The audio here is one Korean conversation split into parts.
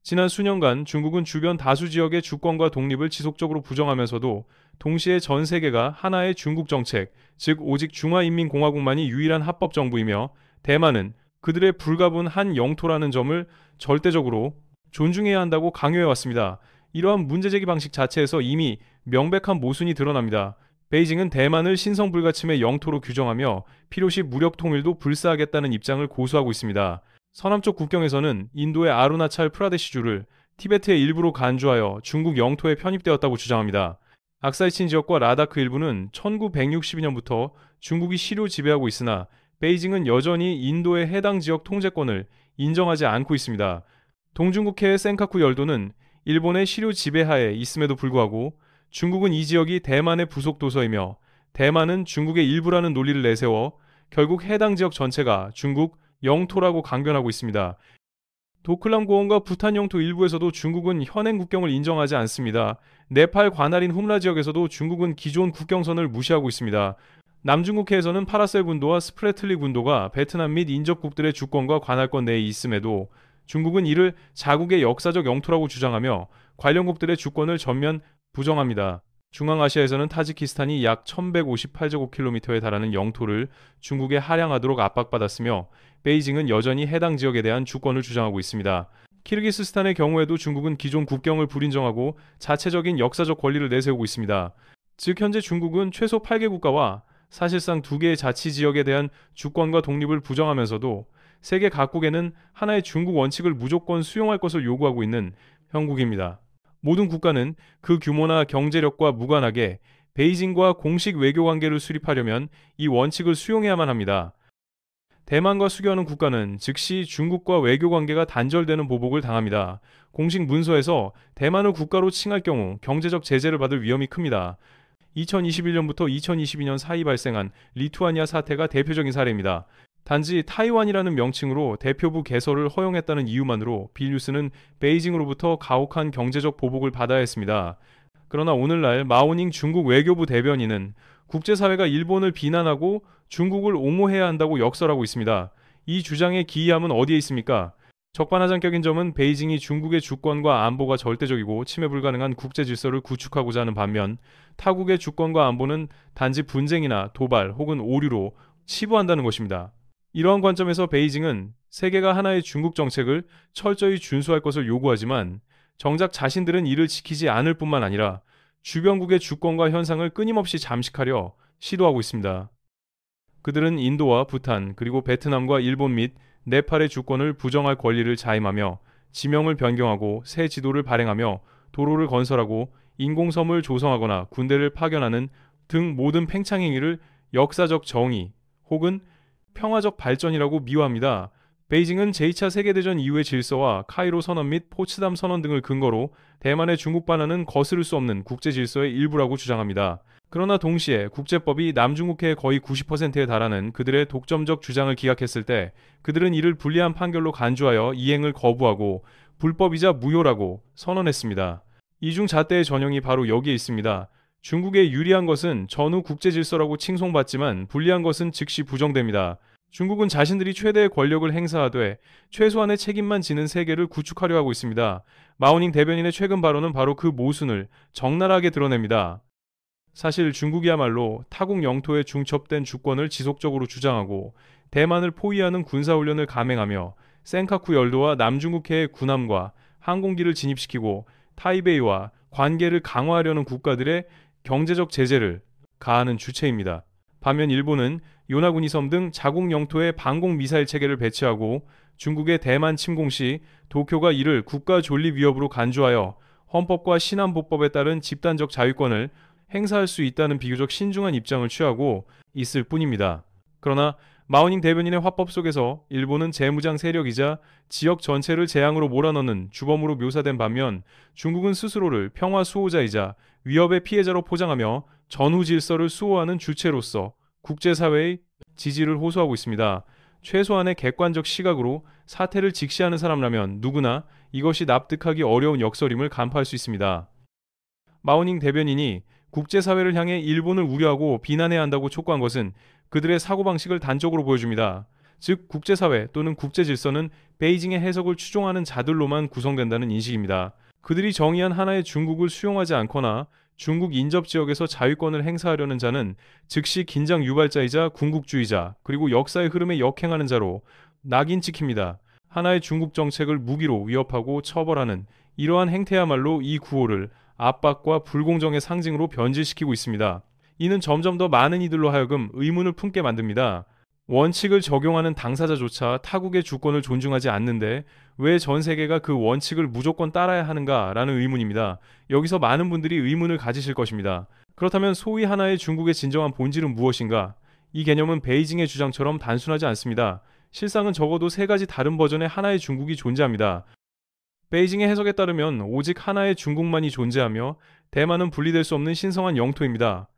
지난 수년간 중국은 주변 다수 지역의 주권과 독립을 지속적으로 부정하면서도 동시에 전 세계가 하나의 중국 정책, 즉 오직 중화인민공화국만이 유일한 합법 정부이며 대만은 그들의 불가분 한 영토라는 점을 절대적으로 존중해야 한다고 강요해 왔습니다. 이러한 문제제기 방식 자체에서 이미 명백한 모순이 드러납니다. 베이징은 대만을 신성불가침의 영토로 규정하며 필요시 무력 통일도 불사하겠다는 입장을 고수하고 있습니다. 서남쪽 국경에서는 인도의 아루나찰 프라데시주를 티베트의 일부로 간주하여 중국 영토에 편입되었다고 주장합니다. 악사이친 지역과 라다크 일부는 1962년부터 중국이 시료 지배하고 있으나 베이징은 여전히 인도의 해당 지역 통제권을 인정하지 않고 있습니다. 동중국해의 센카쿠 열도는 일본의 시료 지배하에 있음에도 불구하고 중국은 이 지역이 대만의 부속 도서이며 대만은 중국의 일부라는 논리를 내세워 결국 해당 지역 전체가 중국 영토라고 강변하고 있습니다. 도클람 고원과 부탄 영토 일부에서도 중국은 현행 국경을 인정하지 않습니다. 네팔 관할인 훔라 지역에서도 중국은 기존 국경선을 무시하고 있습니다. 남중국해에서는 파라셀 군도와 스프레틀리 군도가 베트남 및 인접국들의 주권과 관할권 내에 있음에도 중국은 이를 자국의 역사적 영토라고 주장하며 관련국들의 주권을 전면 부정합니다. 중앙아시아에서는 타지키스탄이 약 1158제곱킬로미터에 달하는 영토를 중국에 할양하도록 압박받았으며 베이징은 여전히 해당 지역에 대한 주권을 주장하고 있습니다. 키르기스스탄의 경우에도 중국은 기존 국경을 불인정하고 자체적인 역사적 권리를 내세우고 있습니다. 즉 현재 중국은 최소 8개 국가와 사실상 2개의 자치지역에 대한 주권과 독립을 부정하면서도 세계 각국에는 하나의 중국 원칙을 무조건 수용할 것을 요구하고 있는 형국입니다. 모든 국가는 그 규모나 경제력과 무관하게 베이징과 공식 외교 관계를 수립하려면 이 원칙을 수용해야만 합니다. 대만과 수교하는 국가는 즉시 중국과 외교 관계가 단절되는 보복을 당합니다. 공식 문서에서 대만을 국가로 칭할 경우 경제적 제재를 받을 위험이 큽니다. 2021년부터 2022년 사이 발생한 리투아니아 사태가 대표적인 사례입니다. 단지 타이완이라는 명칭으로 대표부 개설을 허용했다는 이유만으로 빌뉴스는 베이징으로부터 가혹한 경제적 보복을 받아야 했습니다. 그러나 오늘날 마오닝 중국 외교부 대변인은 국제사회가 일본을 비난하고 중국을 옹호해야 한다고 역설하고 있습니다. 이 주장의 기이함은 어디에 있습니까? 적반하장격인 점은 베이징이 중국의 주권과 안보가 절대적이고 침해 불가능한 국제 질서를 구축하고자 하는 반면 타국의 주권과 안보는 단지 분쟁이나 도발 혹은 오류로 치부한다는 것입니다. 이러한 관점에서 베이징은 세계가 하나의 중국 정책을 철저히 준수할 것을 요구하지만 정작 자신들은 이를 지키지 않을 뿐만 아니라 주변국의 주권과 현상을 끊임없이 잠식하려 시도하고 있습니다. 그들은 인도와 부탄 그리고 베트남과 일본 및 네팔의 주권을 부정할 권리를 자임하며 지명을 변경하고 새 지도를 발행하며 도로를 건설하고 인공섬을 조성하거나 군대를 파견하는 등 모든 팽창 행위를 역사적 정의 혹은 평화적 발전이라고 미화합니다. 베이징은 제2차 세계대전 이후의 질서와 카이로 선언 및 포츠담 선언 등을 근거로 대만의 중국 반환은 거스를 수 없는 국제 질서의 일부라고 주장합니다. 그러나 동시에 국제법이 남중국해의 거의 90%에 달하는 그들의 독점적 주장을 기각했을 때 그들은 이를 불리한 판결로 간주하여 이행을 거부하고 불법이자 무효라고 선언했습니다. 이중 잣대의 전형이 바로 여기에 있습니다. 중국에 유리한 것은 전후 국제 질서라고 칭송받지만 불리한 것은 즉시 부정됩니다. 중국은 자신들이 최대의 권력을 행사하되 최소한의 책임만 지는 세계를 구축하려 하고 있습니다. 마오닝 대변인의 최근 발언은 바로 그 모순을 적나라하게 드러냅니다. 사실 중국이야말로 타국 영토에 중첩된 주권을 지속적으로 주장하고 대만을 포위하는 군사훈련을 감행하며 센카쿠 열도와 남중국해의 군함과 항공기를 진입시키고 타이베이와 관계를 강화하려는 국가들의 경제적 제재를 가하는 주체입니다. 반면 일본은 요나구니 섬 등 자국 영토에 방공 미사일 체계를 배치하고 중국의 대만 침공 시 도쿄가 이를 국가 존립 위협으로 간주하여 헌법과 신안보법에 따른 집단적 자유권을 행사할 수 있다는 비교적 신중한 입장을 취하고 있을 뿐입니다. 그러나 마오닝 대변인의 화법 속에서 일본은 재무장 세력이자 지역 전체를 재앙으로 몰아넣는 주범으로 묘사된 반면 중국은 스스로를 평화 수호자이자 위협의 피해자로 포장하며 전후 질서를 수호하는 주체로서 국제사회의 지지를 호소하고 있습니다. 최소한의 객관적 시각으로 사태를 직시하는 사람라면 누구나 이것이 납득하기 어려운 역설임을 간파할 수 있습니다. 마오닝 대변인이 국제사회를 향해 일본을 우려하고 비난해야 한다고 촉구한 것은 그들의 사고방식을 단적으로 보여줍니다. 즉 국제사회 또는 국제질서는 베이징의 해석을 추종하는 자들로만 구성된다는 인식입니다. 그들이 정의한 하나의 중국을 수용하지 않거나 중국 인접 지역에서 자유권을 행사하려는 자는 즉시 긴장 유발자이자 군국주의자 그리고 역사의 흐름에 역행하는 자로 낙인 찍힙니다. 하나의 중국 정책을 무기로 위협하고 처벌하는 이러한 행태야말로 이 구호를 압박과 불공정의 상징으로 변질시키고 있습니다. 이는 점점 더 많은 이들로 하여금 의문을 품게 만듭니다. 원칙을 적용하는 당사자조차 타국의 주권을 존중하지 않는데 왜 전 세계가 그 원칙을 무조건 따라야 하는가라는 의문입니다. 여기서 많은 분들이 의문을 가지실 것입니다. 그렇다면 소위 하나의 중국의 진정한 본질은 무엇인가? 이 개념은 베이징의 주장처럼 단순하지 않습니다. 실상은 적어도 세 가지 다른 버전의 하나의 중국이 존재합니다. 베이징의 해석에 따르면 오직 하나의 중국만이 존재하며 대만은 분리될 수 없는 신성한 영토입니다.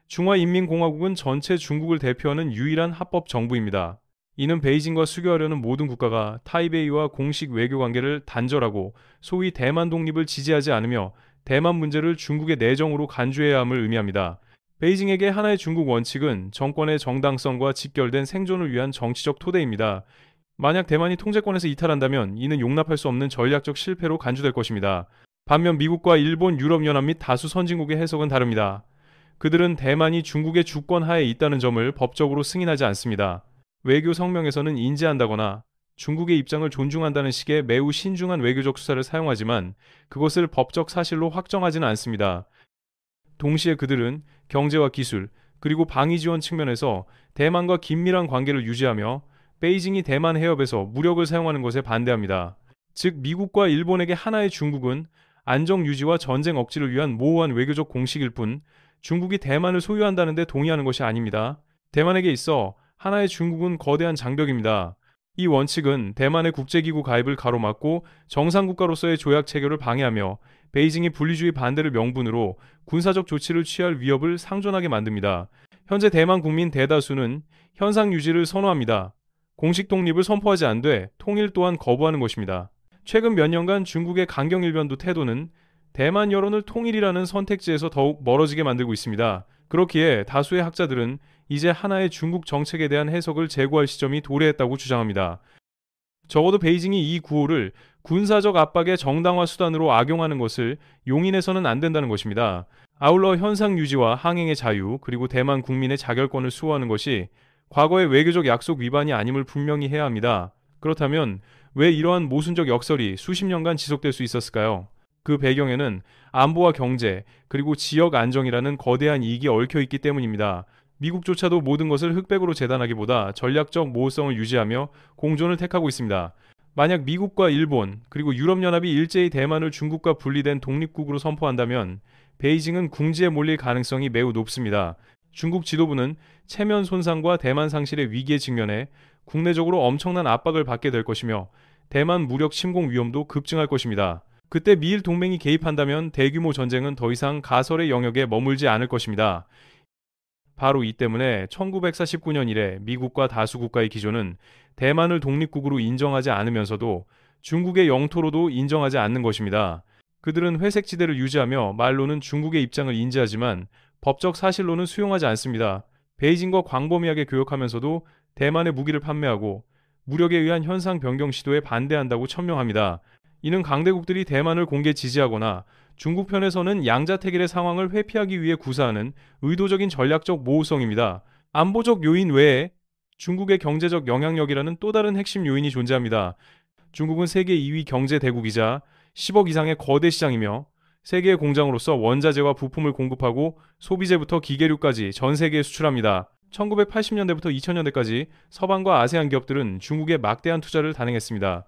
중화인민공화국은 전체 중국을 대표하는 유일한 합법 정부입니다. 이는 베이징과 수교하려는 모든 국가가 타이베이와 공식 외교 관계를 단절하고 소위 대만 독립을 지지하지 않으며 대만 문제를 중국의 내정으로 간주해야 함을 의미합니다. 베이징에게 하나의 중국 원칙은 정권의 정당성과 직결된 생존을 위한 정치적 토대입니다. 만약 대만이 통제권에서 이탈한다면 이는 용납할 수 없는 전략적 실패로 간주될 것입니다. 반면 미국과 일본, 유럽연합 및 다수 선진국의 해석은 다릅니다. 그들은 대만이 중국의 주권 하에 있다는 점을 법적으로 승인하지 않습니다. 외교 성명에서는 인지한다거나 중국의 입장을 존중한다는 식의 매우 신중한 외교적 수사를 사용하지만 그것을 법적 사실로 확정하지는 않습니다. 동시에 그들은 경제와 기술, 그리고 방위 지원 측면에서 대만과 긴밀한 관계를 유지하며 베이징이 대만 해협에서 무력을 사용하는 것에 반대합니다. 즉 미국과 일본에게 하나의 중국은 안정 유지와 전쟁 억지를 위한 모호한 외교적 공식일 뿐 중국이 대만을 소유한다는 데 동의하는 것이 아닙니다. 대만에게 있어 하나의 중국은 거대한 장벽입니다. 이 원칙은 대만의 국제기구 가입을 가로막고 정상국가로서의 조약 체결을 방해하며 베이징이 분리주의 반대를 명분으로 군사적 조치를 취할 위협을 상존하게 만듭니다. 현재 대만 국민 대다수는 현상 유지를 선호합니다. 공식 독립을 선포하지 않되 통일 또한 거부하는 것입니다. 최근 몇 년간 중국의 강경일변도 태도는 대만 여론을 통일이라는 선택지에서 더욱 멀어지게 만들고 있습니다. 그렇기에 다수의 학자들은 이제 하나의 중국 정책에 대한 해석을 제고할 시점이 도래했다고 주장합니다. 적어도 베이징이 이 구호를 군사적 압박의 정당화 수단으로 악용하는 것을 용인해서는 안 된다는 것입니다. 아울러 현상 유지와 항행의 자유 그리고 대만 국민의 자결권을 수호하는 것이 과거의 외교적 약속 위반이 아님을 분명히 해야 합니다. 그렇다면 왜 이러한 모순적 역설이 수십 년간 지속될 수 있었을까요? 그 배경에는 안보와 경제 그리고 지역 안정이라는 거대한 이익이 얽혀 있기 때문입니다. 미국조차도 모든 것을 흑백으로 재단하기보다 전략적 모호성을 유지하며 공존을 택하고 있습니다. 만약 미국과 일본 그리고 유럽연합이 일제히 대만을 중국과 분리된 독립국으로 선포한다면 베이징은 궁지에 몰릴 가능성이 매우 높습니다. 중국 지도부는 체면 손상과 대만 상실의 위기에 직면해 국내적으로 엄청난 압박을 받게 될 것이며 대만 무력 침공 위험도 급증할 것입니다. 그때 미일 동맹이 개입한다면 대규모 전쟁은 더 이상 가설의 영역에 머물지 않을 것입니다. 바로 이 때문에 1949년 이래 미국과 다수 국가의 기조는 대만을 독립국으로 인정하지 않으면서도 중국의 영토로도 인정하지 않는 것입니다. 그들은 회색지대를 유지하며 말로는 중국의 입장을 인지하지만 법적 사실로는 수용하지 않습니다. 베이징과 광범위하게 교역하면서도 대만의 무기를 판매하고 무력에 의한 현상 변경 시도에 반대한다고 천명합니다. 이는 강대국들이 대만을 공개 지지하거나 중국 편에서는 양자택일의 상황을 회피하기 위해 구사하는 의도적인 전략적 모호성입니다. 안보적 요인 외에 중국의 경제적 영향력이라는 또 다른 핵심 요인이 존재합니다. 중국은 세계 2위 경제 대국이자 10억 이상의 거대 시장이며 세계의 공장으로서 원자재와 부품을 공급하고 소비재부터 기계류까지 전 세계에 수출합니다. 1980년대부터 2000년대까지 서방과 아세안 기업들은 중국에 막대한 투자를 단행했습니다.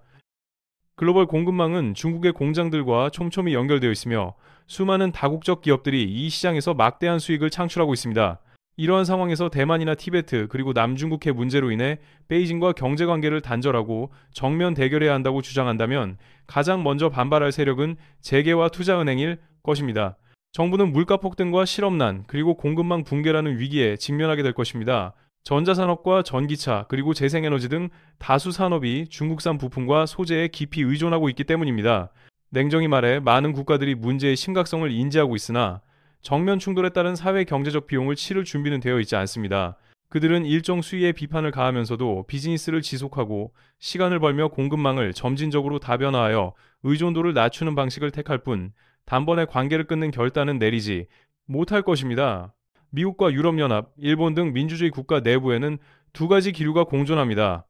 글로벌 공급망은 중국의 공장들과 촘촘히 연결되어 있으며 수많은 다국적 기업들이 이 시장에서 막대한 수익을 창출하고 있습니다. 이러한 상황에서 대만이나 티베트 그리고 남중국해 문제로 인해 베이징과 경제관계를 단절하고 정면 대결해야 한다고 주장한다면 가장 먼저 반발할 세력은 재계와 투자은행일 것입니다. 정부는 물가 폭등과 실업난 그리고 공급망 붕괴라는 위기에 직면하게 될 것입니다. 전자산업과 전기차 그리고 재생에너지 등 다수 산업이 중국산 부품과 소재에 깊이 의존하고 있기 때문입니다. 냉정히 말해 많은 국가들이 문제의 심각성을 인지하고 있으나 정면 충돌에 따른 사회 경제적 비용을 치를 준비는 되어 있지 않습니다. 그들은 일정 수위의 비판을 가하면서도 비즈니스를 지속하고 시간을 벌며 공급망을 점진적으로 다변화하여 의존도를 낮추는 방식을 택할 뿐 단번에 관계를 끊는 결단은 내리지 못할 것입니다. 미국과 유럽연합, 일본 등 민주주의 국가 내부에는 두 가지 기류가 공존합니다.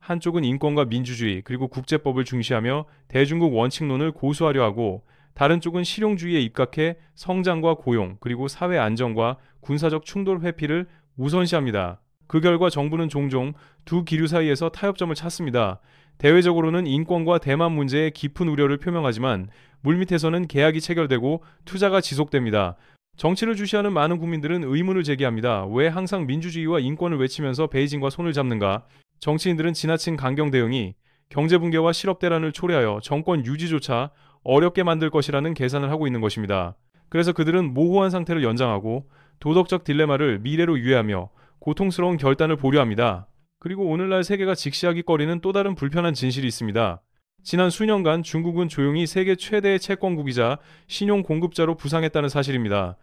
한쪽은 인권과 민주주의 그리고 국제법을 중시하며 대중국 원칙론을 고수하려 하고, 다른 쪽은 실용주의에 입각해 성장과 고용 그리고 사회 안정과 군사적 충돌 회피를 우선시합니다. 그 결과 정부는 종종 두 기류 사이에서 타협점을 찾습니다. 대외적으로는 인권과 대만 문제에 깊은 우려를 표명하지만 물밑에서는 계약이 체결되고 투자가 지속됩니다. 정치를 주시하는 많은 국민들은 의문을 제기합니다. 왜 항상 민주주의와 인권을 외치면서 베이징과 손을 잡는가? 정치인들은 지나친 강경 대응이 경제 붕괴와 실업 대란을 초래하여 정권 유지조차 어렵게 만들 것이라는 계산을 하고 있는 것입니다. 그래서 그들은 모호한 상태를 연장하고 도덕적 딜레마를 미래로 유예하며 고통스러운 결단을 보류합니다. 그리고 오늘날 세계가 직시하기거리는 또 다른 불편한 진실이 있습니다. 지난 수년간 중국은 조용히 세계 최대의 채권국이자 신용 공급자로 부상했다는 사실입니다.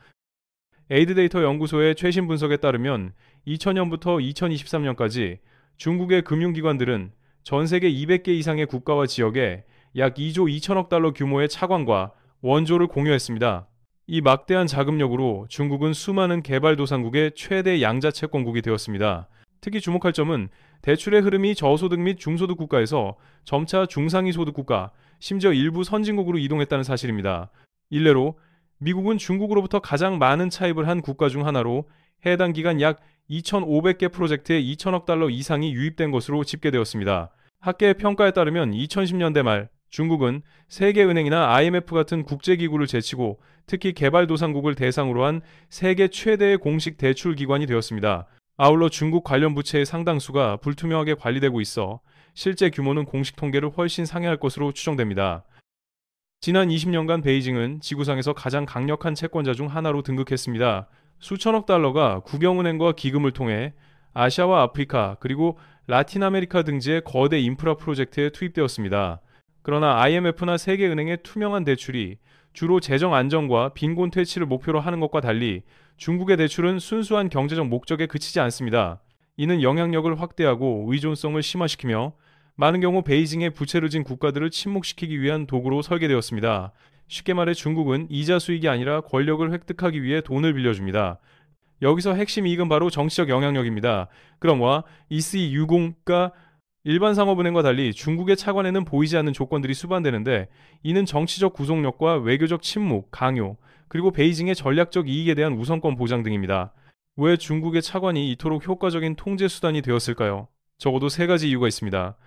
에이드데이터 연구소의 최신 분석에 따르면 2000년부터 2023년까지 중국의 금융기관들은 전 세계 200개 이상의 국가와 지역에 약 2조 2천억 달러 규모의 차관과 원조를 공유했습니다. 이 막대한 자금력으로 중국은 수많은 개발도상국의 최대 양자 채권국이 되었습니다. 특히 주목할 점은 대출의 흐름이 저소득 및 중소득 국가에서 점차 중상위 소득 국가, 심지어 일부 선진국으로 이동했다는 사실입니다. 일례로 미국은 중국으로부터 가장 많은 차입을 한 국가 중 하나로 해당 기간 약 2,500개 프로젝트에 2천억 달러 이상이 유입된 것으로 집계되었습니다. 학계의 평가에 따르면 2010년대 말 중국은 세계은행이나 IMF 같은 국제기구를 제치고 특히 개발도상국을 대상으로 한 세계 최대의 공식 대출 기관이 되었습니다. 아울러 중국 관련 부채의 상당수가 불투명하게 관리되고 있어 실제 규모는 공식 통계를 훨씬 상회할 것으로 추정됩니다. 지난 20년간 베이징은 지구상에서 가장 강력한 채권자 중 하나로 등극했습니다. 수천억 달러가 국영은행과 기금을 통해 아시아와 아프리카 그리고 라틴 아메리카 등지의 거대 인프라 프로젝트에 투입되었습니다. 그러나 IMF나 세계은행의 투명한 대출이 주로 재정 안정과 빈곤 퇴치를 목표로 하는 것과 달리 중국의 대출은 순수한 경제적 목적에 그치지 않습니다. 이는 영향력을 확대하고 의존성을 심화시키며 많은 경우 베이징의 부채를 진 국가들을 침묵시키기 위한 도구로 설계되었습니다. 쉽게 말해 중국은 이자 수익이 아니라 권력을 획득하기 위해 돈을 빌려줍니다. 여기서 핵심 이익은 바로 정치적 영향력입니다. 그럼 와 이스이 유공가 일반 상업은행과 달리 중국의 차관에는 보이지 않는 조건들이 수반되는데, 이는 정치적 구속력과 외교적 침묵, 강요, 그리고 베이징의 전략적 이익에 대한 우선권 보장 등입니다. 왜 중국의 차관이 이토록 효과적인 통제 수단이 되었을까요? 적어도 세 가지 이유가 있습니다.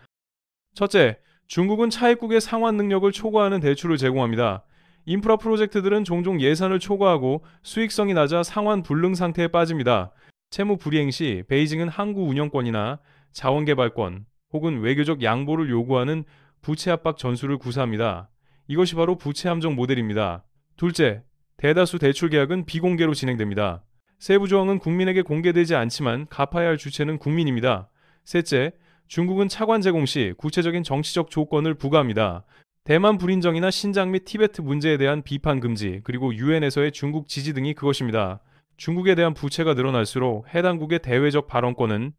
첫째, 중국은 차입국의 상환 능력을 초과하는 대출을 제공합니다. 인프라 프로젝트들은 종종 예산을 초과하고 수익성이 낮아 상환 불능 상태에 빠집니다. 채무 불이행 시 베이징은 항구 운영권이나 자원개발권 혹은 외교적 양보를 요구하는 부채 압박 전술을 구사합니다. 이것이 바로 부채 함정 모델입니다. 둘째, 대다수 대출 계약은 비공개로 진행됩니다. 세부 조항은 국민에게 공개되지 않지만 갚아야 할 주체는 국민입니다. 셋째, 중국은 차관 제공 시 구체적인 정치적 조건을 부과합니다. 대만 불인정이나 신장 및 티베트 문제에 대한 비판 금지, 그리고 유엔에서의 중국 지지 등이 그것입니다. 중국에 대한 부채가 늘어날수록 해당국의 대외적 발언권은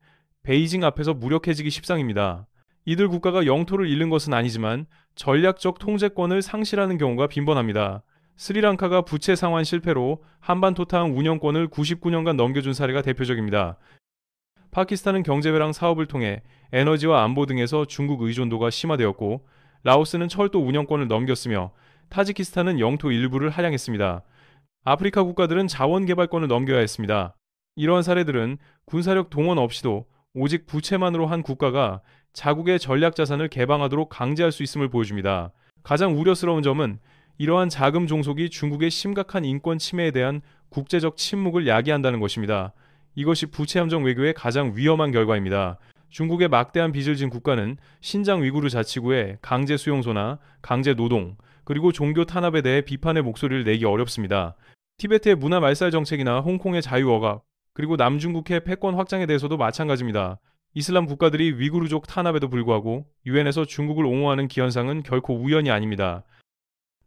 베이징 앞에서 무력해지기 십상입니다. 이들 국가가 영토를 잃는 것은 아니지만 전략적 통제권을 상실하는 경우가 빈번합니다. 스리랑카가 부채 상환 실패로 한반토탕 운영권을 99년간 넘겨준 사례가 대표적입니다. 파키스탄은 경제배랑 사업을 통해 에너지와 안보 등에서 중국 의존도가 심화되었고, 라오스는 철도 운영권을 넘겼으며 타지키스탄은 영토 일부를 할양했습니다. 아프리카 국가들은 자원개발권을 넘겨야 했습니다. 이러한 사례들은 군사력 동원 없이도 오직 부채만으로 한 국가가 자국의 전략자산을 개방하도록 강제할 수 있음을 보여줍니다. 가장 우려스러운 점은 이러한 자금 종속이 중국의 심각한 인권 침해에 대한 국제적 침묵을 야기한다는 것입니다. 이것이 부채 함정 외교의 가장 위험한 결과입니다. 중국의 막대한 빚을 진 국가는 신장 위구르 자치구의 강제 수용소나 강제 노동, 그리고 종교 탄압에 대해 비판의 목소리를 내기 어렵습니다. 티베트의 문화 말살 정책이나 홍콩의 자유 억압, 그리고 남중국해 패권 확장에 대해서도 마찬가지입니다. 이슬람 국가들이 위구르족 탄압에도 불구하고 유엔에서 중국을 옹호하는 기현상은 결코 우연이 아닙니다.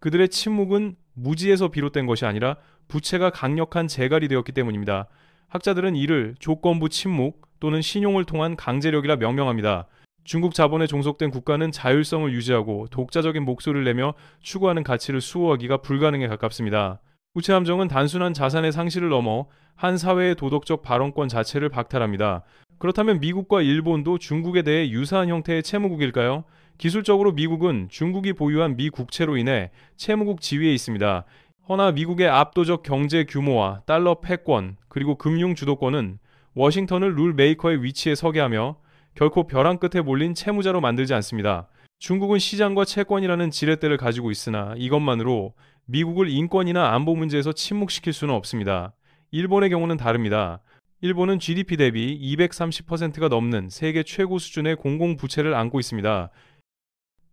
그들의 침묵은 무지에서 비롯된 것이 아니라 부채가 강력한 재갈이 되었기 때문입니다. 학자들은 이를 조건부 침묵 또는 신용을 통한 강제력이라 명명합니다. 중국 자본에 종속된 국가는 자율성을 유지하고 독자적인 목소리를 내며 추구하는 가치를 수호하기가 불가능에 가깝습니다. 부채 함정은 단순한 자산의 상실을 넘어 한 사회의 도덕적 발언권 자체를 박탈합니다. 그렇다면 미국과 일본도 중국에 대해 유사한 형태의 채무국일까요? 기술적으로 미국은 중국이 보유한 미 국채로 인해 채무국 지위에 있습니다. 허나 미국의 압도적 경제 규모와 달러 패권 그리고 금융 주도권은 워싱턴을 룰 메이커의 위치에 서게 하며 결코 벼랑 끝에 몰린 채무자로 만들지 않습니다. 중국은 시장과 채권이라는 지렛대를 가지고 있으나 이것만으로 미국을 인권이나 안보 문제에서 침묵시킬 수는 없습니다. 일본의 경우는 다릅니다. 일본은 GDP 대비 230%가 넘는 세계 최고 수준의 공공부채를 안고 있습니다.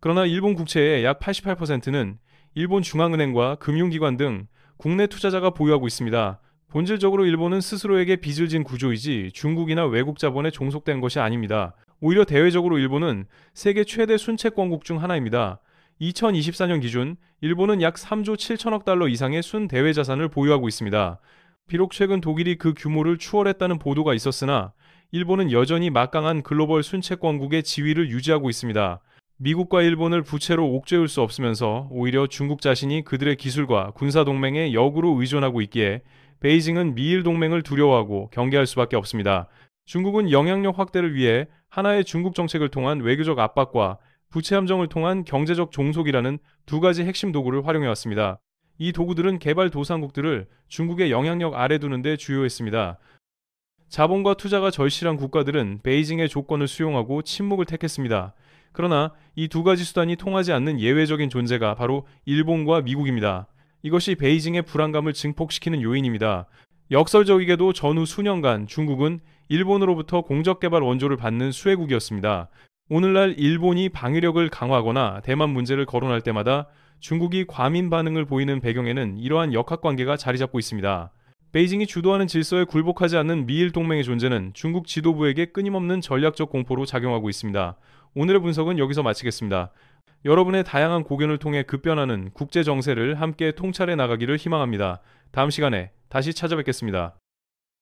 그러나 일본 국채의 약 88%는 일본 중앙은행과 금융기관 등 국내 투자자가 보유하고 있습니다. 본질적으로 일본은 스스로에게 빚을 진 구조이지 중국이나 외국 자본에 종속된 것이 아닙니다. 오히려 대외적으로 일본은 세계 최대 순채권국 중 하나입니다. 2024년 기준 일본은 약 3조 7천억 달러 이상의 순대외 자산을 보유하고 있습니다. 비록 최근 독일이 그 규모를 추월했다는 보도가 있었으나 일본은 여전히 막강한 글로벌 순채권국의 지위를 유지하고 있습니다. 미국과 일본을 부채로 옥죄울 수 없으면서 오히려 중국 자신이 그들의 기술과 군사동맹에 역으로 의존하고 있기에 베이징은 미일 동맹을 두려워하고 경계할 수밖에 없습니다. 중국은 영향력 확대를 위해 하나의 중국 정책을 통한 외교적 압박과 부채 함정을 통한 경제적 종속이라는 두 가지 핵심 도구를 활용해왔습니다. 이 도구들은 개발도상국들을 중국의 영향력 아래 두는 데 주요했습니다. 자본과 투자가 절실한 국가들은 베이징의 조건을 수용하고 침묵을 택했습니다. 그러나 이 두 가지 수단이 통하지 않는 예외적인 존재가 바로 일본과 미국입니다. 이것이 베이징의 불안감을 증폭시키는 요인입니다. 역설적이게도 전후 수년간 중국은 일본으로부터 공적개발 원조를 받는 수혜국이었습니다. 오늘날 일본이 방위력을 강화하거나 대만 문제를 거론할 때마다 중국이 과민 반응을 보이는 배경에는 이러한 역학관계가 자리 잡고 있습니다. 베이징이 주도하는 질서에 굴복하지 않는 미일 동맹의 존재는 중국 지도부에게 끊임없는 전략적 공포로 작용하고 있습니다. 오늘의 분석은 여기서 마치겠습니다. 여러분의 다양한 고견을 통해 급변하는 국제 정세를 함께 통찰해 나가기를 희망합니다. 다음 시간에 다시 찾아뵙겠습니다.